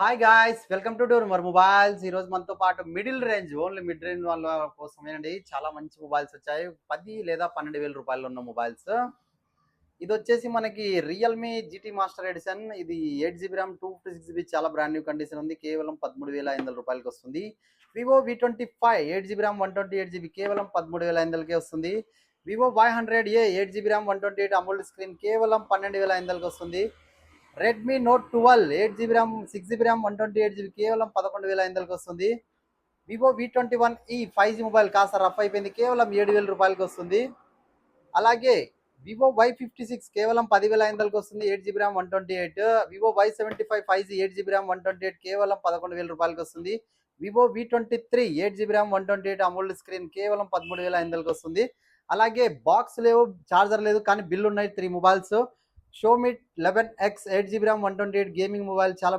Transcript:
Hi guys, welcome to door మర్ mobiles. ఈ రోజు మనతో పాటు middle range, only mid range వాళ్ళ కోసమేనండి. చాలా మంచి మొబైల్స్ వచ్చాయి. 10 లేదా 12,000 రూపాయలు ఉన్న మొబైల్స్. ఇది వచ్చేసి మనకి రియల్మీ జీటీ మాస్టర్ ఎడిషన్. ఇది 8 GB ర్యామ్ 256 GB, చాలా బ్రాండ్ న్యూ కండిషన్ ఉంది. కేవలం 13,500 రూపాయలకి వస్తుంది. Vivo V25 8 GB RAM 128 GB కేవలం 13,500కే వస్తుంది. Vivo Y100A 8 GB RAM 128 AMOLED screen కేవలం 12,500కి వస్తుంది. Redmi note 12 8 GB RAM 6 GB RAM 128 GB కేవలం 11,500కి వస్తుంది. వివో V21e 5G మొబైల్ కాస్త రఫ్ అయిపోయింది, కేవలం 7,000 రూపాయలకి వస్తుంది. అలాగే వివో Y56 కేవలం 10,500కి వస్తుంది, 8 GB RAM 128. Vivo Y75 5G 8 GB RAM 128 కేవలం 11,000 రూపాయలకి వస్తుంది. Vivo V23 8 GB RAM 128 AMOLED screen కేవలం 13,500కి వస్తుంది. అలాగే బాక్స్ లేవు, చార్జర్ లేదు, కానీ బిల్ ఉన్నాయి 3 mobiles. Xiaomi 11X 8 GB RAM 128 gaming mobile, చాలా